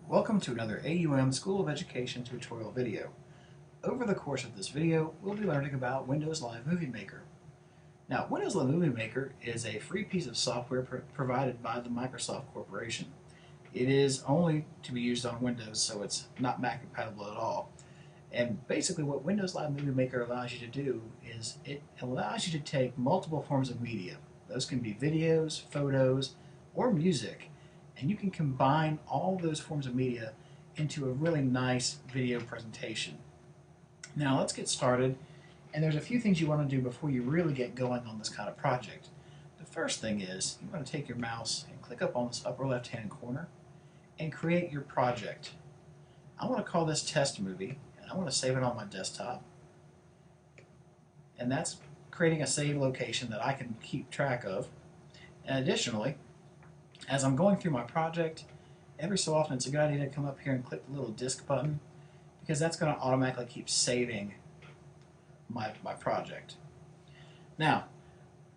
Welcome to another AUM School of Education tutorial video. Over the course of this video, we'll be learning about Windows Live Movie Maker. Now, Windows Live Movie Maker is a free piece of software provided by the Microsoft Corporation. It is only to be used on Windows, so it's not Mac compatible at all. And basically what Windows Live Movie Maker allows you to do is it allows you to take multiple forms of media. Those can be videos, photos, or music, and you can combine all those forms of media into a really nice video presentation. Now let's get started, and there's a few things you want to do before you really get going on this kind of project. The first thing is you want to take your mouse and click up on this upper left hand corner and create your project. I want to call this Test Movie, and I want to save it on my desktop, and that's creating a save location that I can keep track of. And additionally, as I'm going through my project, every so often it's a good idea to come up here and click the little disk button, because that's going to automatically keep saving my project. Now,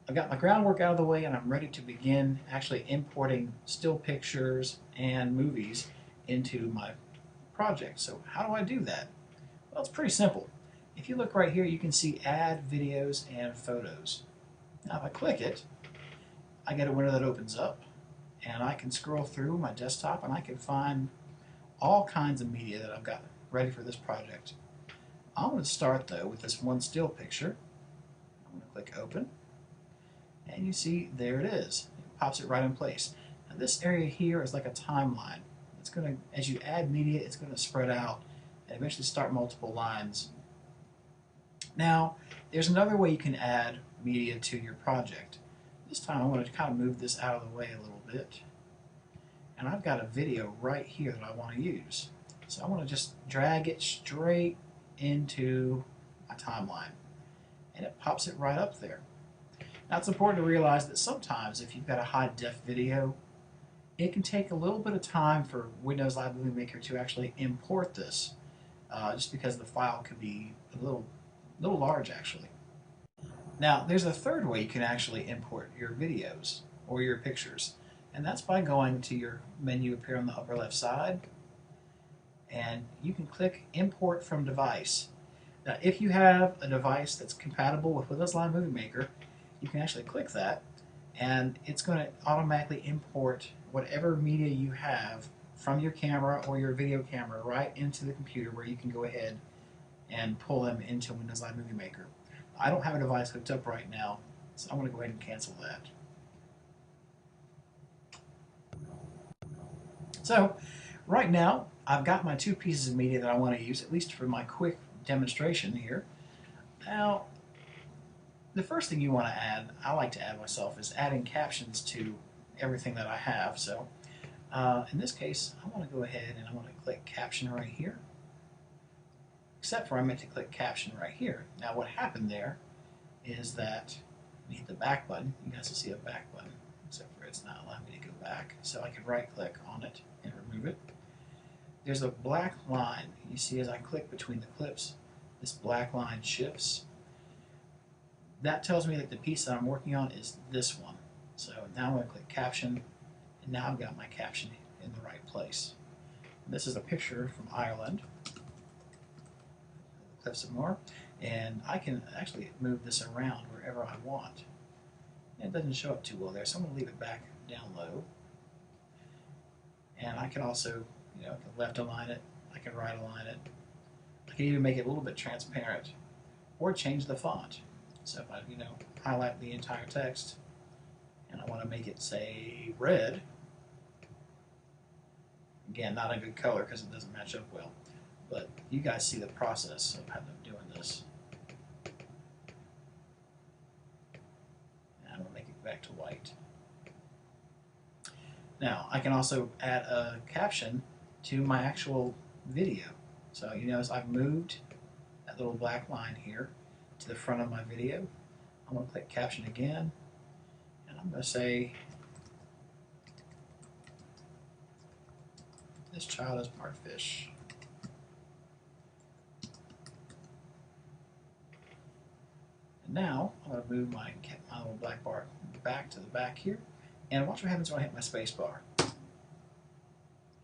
I've got my groundwork out of the way and I'm ready to begin actually importing still pictures and movies into my project. So how do I do that? Well, it's pretty simple. If you look right here, you can see Add Videos and Photos. Now if I click it, I get a window that opens up, and I can scroll through my desktop and I can find all kinds of media that I've got ready for this project. I'm going to start though with this one still picture. I'm going to click open, and you see there it is. It pops it right in place. Now this area here is like a timeline. It's going to, as you add media, it's going to spread out and eventually start multiple lines. Now there's another way you can add media to your project. This time I want to kind of move this out of the way a little bit, and I've got a video right here that I want to use. So I want to just drag it straight into my timeline, and it pops it right up there. Now it's important to realize that sometimes if you've got a high def video, it can take a little bit of time for Windows Live Movie Maker to actually import this, just because the file could be a little large actually. Now, there's a third way you can actually import your videos or your pictures, and that's by going to your menu up here on the upper left side, and you can click Import from Device. Now, if you have a device that's compatible with Windows Live Movie Maker, you can actually click that, and it's going to automatically import whatever media you have from your camera or your video camera right into the computer, where you can go ahead and pull them into Windows Live Movie Maker. I don't have a device hooked up right now, so I'm going to go ahead and cancel that. So, right now, I've got my two pieces of media that I want to use, at least for my quick demonstration here. Now, the first thing you want to add, I like to add myself, is adding captions to everything that I have. So, in this case, I want to go ahead and I want to click Caption right here. Except for I meant to click Caption right here. Now what happened there is that when you hit the back button, you guys will see a back button, except for it's not allowing me to go back. So I can right click on it and remove it. There's a black line. You see as I click between the clips, this black line shifts. That tells me that the piece that I'm working on is this one. So now I'm going to click Caption, and now I've got my caption in the right place. And this is a picture from Ireland. Clip some more, and I can actually move this around wherever I want. It doesn't show up too well there, so I'm going to leave it back down low. And I can also, I can left align it, I can right align it. I can even make it a little bit transparent, or change the font. So if I, highlight the entire text, and I want to make it say red. Again, not a good color because it doesn't match up well. But you guys see the process of how I'm doing this. And I'm going to make it back to white. Now, I can also add a caption to my actual video. So you notice I've moved that little black line here to the front of my video. I'm going to click Caption again, and I'm going to say, "This child is part fish." Now, I'm going to move my little black bar back to the back here, and watch what happens when I hit my space bar.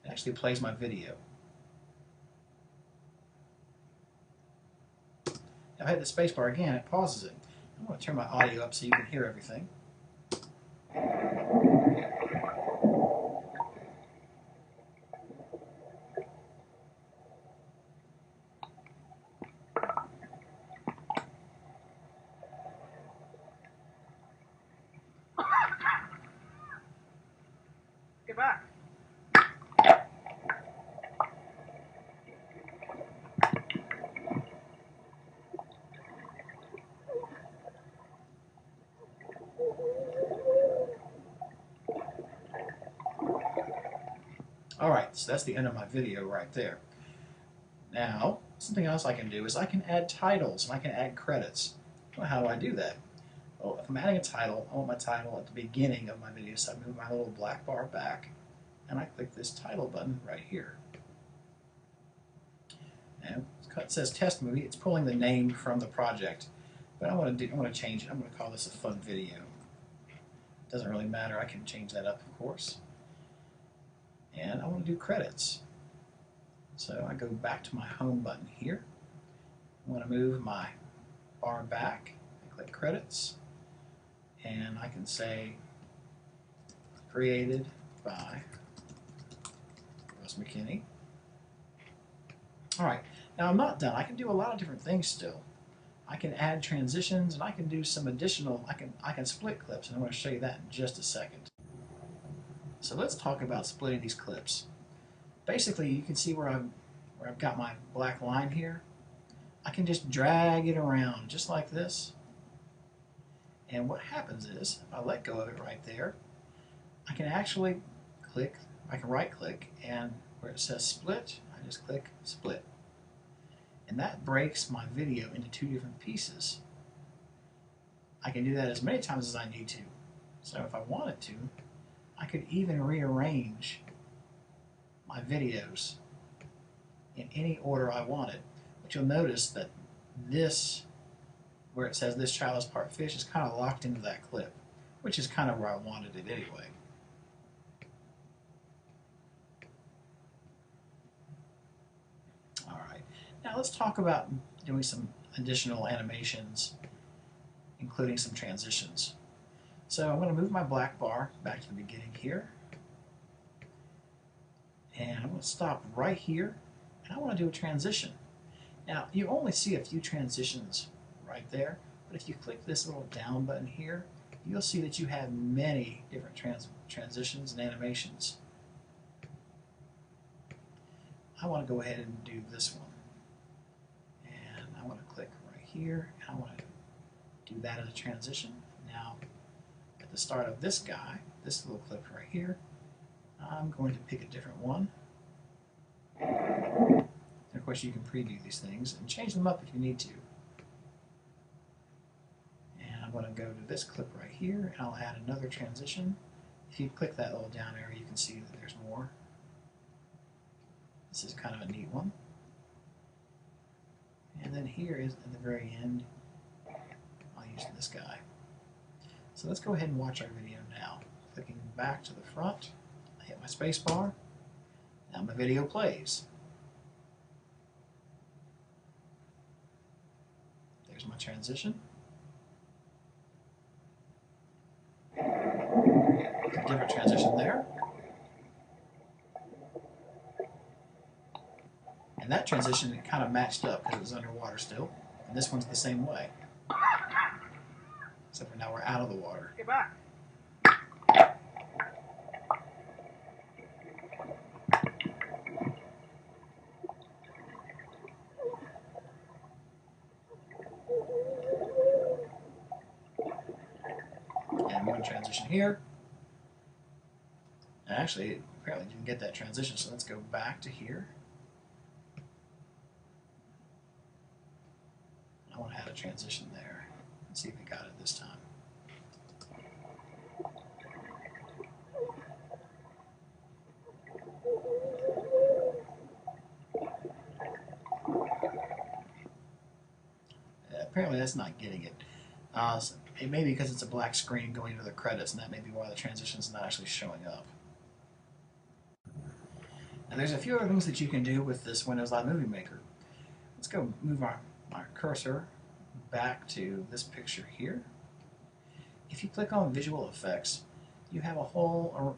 It actually plays my video. If I hit the spacebar again, it pauses it. I'm going to turn my audio up so you can hear everything. Get back. Alright, so that's the end of my video right there. Now, something else I can do is I can add titles and I can add credits. Well, how do I do that? Well, if I'm adding a title, I want my title at the beginning of my video, so I move my little black bar back and I click this title button right here. And it says test movie. It's pulling the name from the project, but I want to change it. I'm going to call this a fun video. Doesn't really matter. I can change that up, of course. And I want to do credits. So I go back to my home button here. I want to move my bar back. I click credits, and I can say created by Russ McKinney. All right, now I'm not done. I can do a lot of different things still. I can add transitions, and I can do some additional, I can split clips, and I'm going to show you that in just a second. So let's talk about splitting these clips. Basically, you can see where I've got my black line here. I can just drag it around just like this. And what happens is, if I let go of it right there, I can actually click, I can right click, and where it says split, I just click split. And that breaks my video into two different pieces. I can do that as many times as I need to. So if I wanted to, I could even rearrange my videos in any order I wanted. But you'll notice that this, where it says this child is part fish, is kind of locked into that clip, which is kind of where I wanted it anyway. Alright, now let's talk about doing some additional animations, including some transitions. So I'm going to move my black bar back to the beginning here, and I'm going to stop right here, and I want to do a transition. Now, you only see a few transitions right there, but if you click this little down button here, you'll see that you have many different transitions and animations. I want to go ahead and do this one. And I want to click right here, and I want to do that as a transition. Now, at the start of this guy, this little clip right here, I'm going to pick a different one. And of course, you can preview these things and change them up if you need to. And I'm going to go to this clip right here, and I'll add another transition. If you click that little down arrow, you can see that there's more. This is kind of a neat one. And then here is at the very end, I'll use this guy. So let's go ahead and watch our video now. Clicking back to the front, I hit my space bar. Now my video plays. There's my transition. A different transition there. And that transition it kind of matched up because it was underwater still. And this one's the same way. Except for now we're out of the water. Get back. And one transition here. And actually, apparently didn't get that transition, so let's go back to here. I want to add a transition there. Let's see if we got it this time. Apparently that's not getting it. So it may be because it's a black screen going into the credits, and that may be why the transition is not actually showing up. Now there's a few other things that you can do with this Windows Live Movie Maker. Let's go move my cursor back to this picture here. If you click on Visual Effects, you have a whole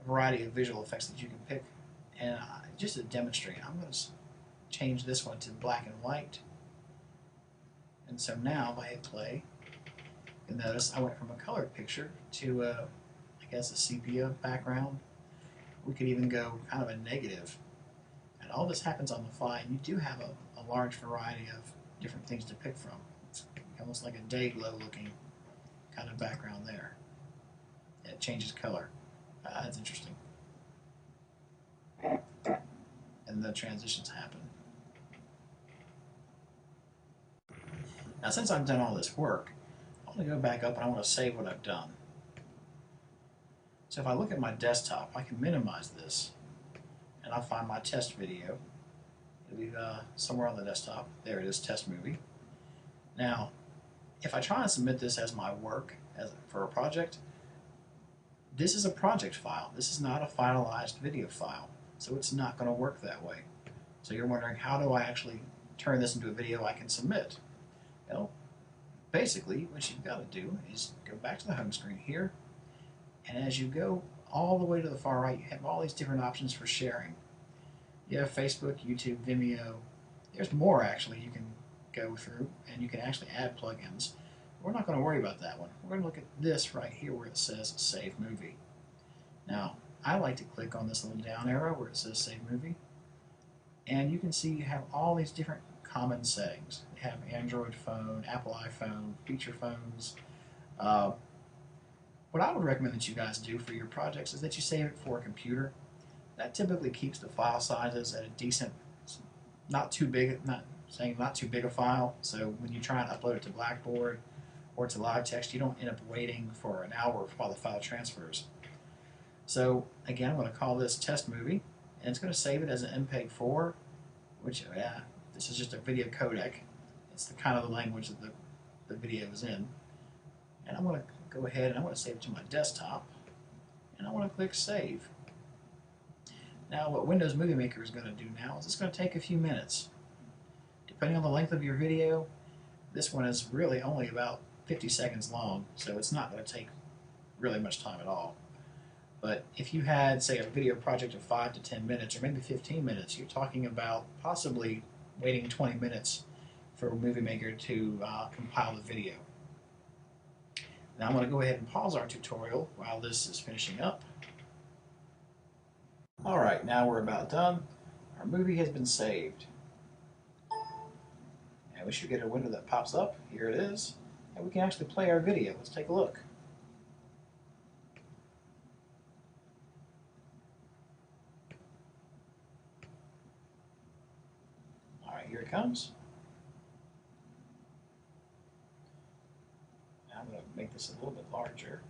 variety of visual effects that you can pick. And just to demonstrate, I'm going to change this one to black and white. And so now, if I hit play, you'll notice I went from a colored picture to, I guess, a sepia background. We could even go kind of a negative. And all this happens on the fly, and you do have a large variety of different things to pick from. It's almost like a day glow looking kind of background there. It changes color. That's interesting. And the transitions happen. Now since I've done all this work, I want to go back up and I want to save what I've done. So if I look at my desktop, I can minimize this and I'll find my test video. It'll be somewhere on the desktop. There it is, test movie. Now, if I try and submit this as my work for a project, this is a project file. This is not a finalized video file, so it's not going to work that way. So you're wondering, how do I actually turn this into a video I can submit? Well, basically, what you've got to do is go back to the home screen here, and as you go all the way to the far right, you have all these different options for sharing. You have Facebook, YouTube, Vimeo. There's more actually you can go through, and you can actually add plugins. We're not going to worry about that one. We're going to look at this right here where it says Save Movie. Now, I like to click on this little down arrow where it says Save Movie, and you can see you have all these different common settings. You have Android phone, Apple iPhone, feature phones. What I would recommend that you guys do for your projects is that you save it for a computer. That typically keeps the file sizes at a decent, not too big a file, so when you try and upload it to Blackboard or to LiveText, you don't end up waiting for an hour while the file transfers. So again, I'm going to call this test movie, and it's going to save it as an MPEG-4, which this is just a video codec. It's the kind of the language that the video is in. And I'm going to go ahead and I want to save it to my desktop, and I want to click Save. Now what Windows Movie Maker is going to do now is it's going to take a few minutes. Depending on the length of your video, this one is really only about 50 seconds long, so it's not going to take really much time at all. But if you had, say, a video project of 5 to 10 minutes, or maybe 15 minutes, you're talking about possibly waiting 20 minutes for Movie Maker to compile the video. Now I'm going to go ahead and pause our tutorial while this is finishing up. Alright, now we're about done. Our movie has been saved. And we should get a window that pops up. Here it is. And we can actually play our video. Let's take a look. Alright, here it comes. Now I'm going to make this a little bit larger.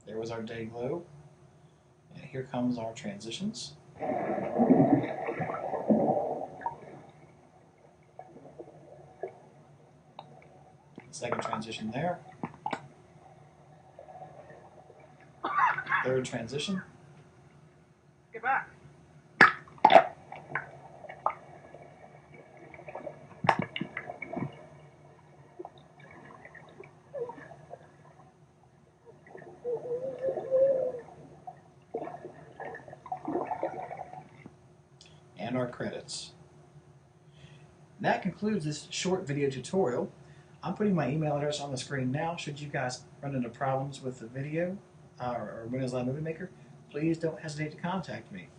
There was our day glow. And here comes our transitions. Second transition there. Third transition. Get back. And our credits. That concludes this short video tutorial. I'm putting my email address on the screen now. Should you guys run into problems with the video or Windows Live Movie Maker, please don't hesitate to contact me.